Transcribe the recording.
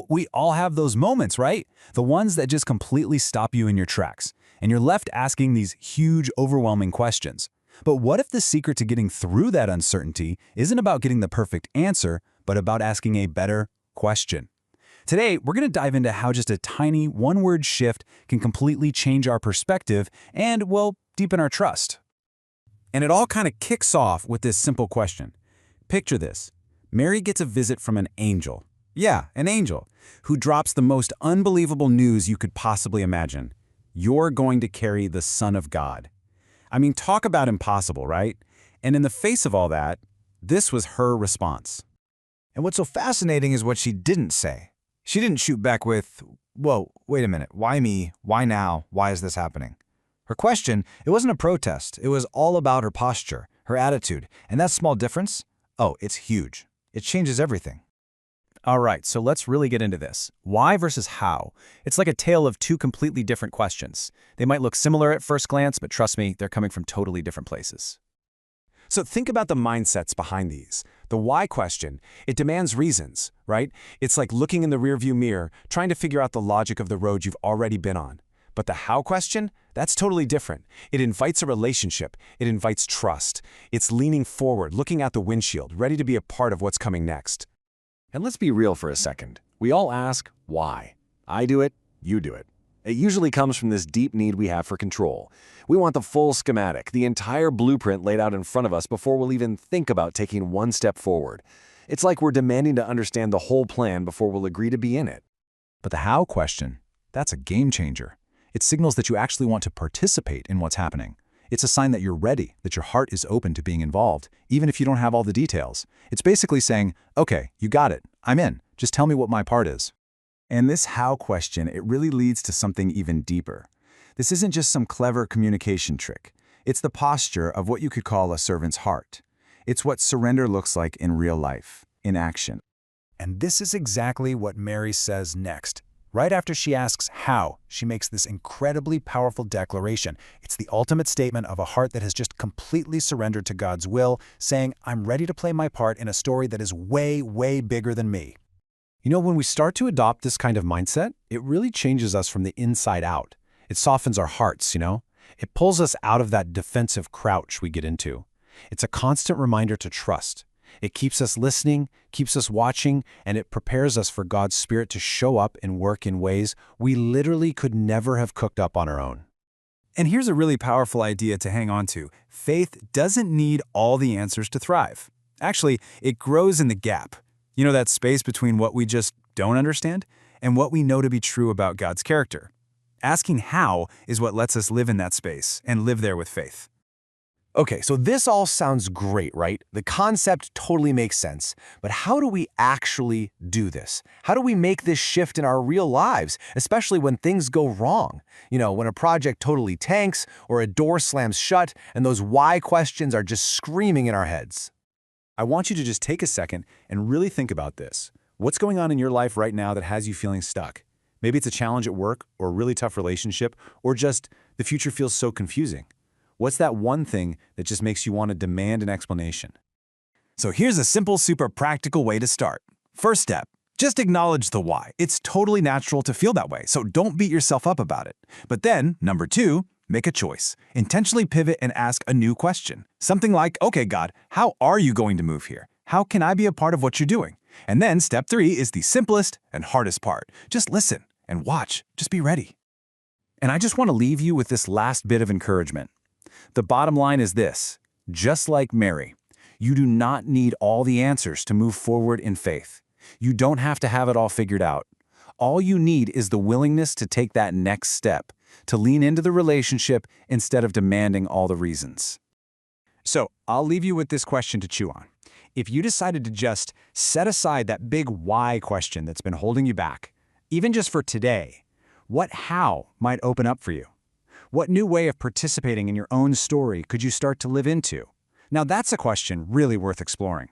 We all have those moments, right? The ones that just completely stop you in your tracks, and you're left asking these huge, overwhelming questions. But what if the secret to getting through that uncertainty isn't about getting the perfect answer, but about asking a better question? Today, we're going to dive into how just a tiny one-word shift can completely change our perspective and, well, deepen our trust. And it all kind of kicks off with this simple question. Picture this. Mary gets a visit from an angel. Yeah, an angel, who drops the most unbelievable news you could possibly imagine. You're going to carry the Son of God. I mean, talk about impossible, right? And in the face of all that, this was her response. And what's so fascinating is what she didn't say. She didn't shoot back with, "Whoa, wait a minute, why me? Why now? Why is this happening?" Her question, it wasn't a protest. It was all about her posture, her attitude. And that small difference, oh, it's huge. It changes everything. All right, so let's really get into this. Why versus how? It's like a tale of two completely different questions. They might look similar at first glance, but trust me, they're coming from totally different places. So think about the mindsets behind these. The why question, it demands reasons, right? It's like looking in the rearview mirror, trying to figure out the logic of the road you've already been on. But the how question, that's totally different. It invites a relationship. It invites trust. It's leaning forward, looking out the windshield, ready to be a part of what's coming next. And let's be real for a second. We all ask, why? I do it, you do it. It usually comes from this deep need we have for control. We want the full schematic, the entire blueprint laid out in front of us before we'll even think about taking one step forward. It's like we're demanding to understand the whole plan before we'll agree to be in it. But the how question, that's a game changer. It signals that you actually want to participate in what's happening. It's a sign that you're ready, that your heart is open to being involved, even if you don't have all the details. It's basically saying, okay, you got it, I'm in, just tell me what my part is. And this how question, it really leads to something even deeper. This isn't just some clever communication trick. It's the posture of what you could call a servant's heart. It's what surrender looks like in real life, in action. And this is exactly what Mary says next. Right after she asks how, she makes this incredibly powerful declaration. It's the ultimate statement of a heart that has just completely surrendered to God's will, saying, I'm ready to play my part in a story that is way, way bigger than me. When we start to adopt this kind of mindset, it really changes us from the inside out. It softens our hearts, It pulls us out of that defensive crouch we get into. It's a constant reminder to trust. It keeps us listening, keeps us watching, and it prepares us for God's Spirit to show up and work in ways we literally could never have cooked up on our own. And here's a really powerful idea to hang on to. Faith doesn't need all the answers to thrive. Actually, it grows in the gap. That space between what we just don't understand and what we know to be true about God's character. Asking how is what lets us live in that space and live there with faith. Okay, so this all sounds great, right? The concept totally makes sense. But how do we actually do this? How do we make this shift in our real lives, especially when things go wrong? When a project totally tanks or a door slams shut and those why questions are just screaming in our heads. I want you to just take a second and really think about this. What's going on in your life right now that has you feeling stuck? Maybe it's a challenge at work or a really tough relationship or just the future feels so confusing. What's that one thing that just makes you want to demand an explanation? So here's a simple, super practical way to start. First step, just acknowledge the why. It's totally natural to feel that way, so don't beat yourself up about it. But then, number 2, make a choice. Intentionally pivot and ask a new question. Something like, okay, God, how are you going to move here? How can I be a part of what you're doing? And then step 3 is the simplest and hardest part. Just listen and watch. Just be ready. And I just want to leave you with this last bit of encouragement. The bottom line is this. Just like Mary, you do not need all the answers to move forward in faith. You don't have to have it all figured out. All you need is the willingness to take that next step, to lean into the relationship instead of demanding all the reasons. So I'll leave you with this question to chew on. If you decided to just set aside that big why question that's been holding you back, even just for today, what how might open up for you? What new way of participating in your own story could you start to live into? Now that's a question really worth exploring.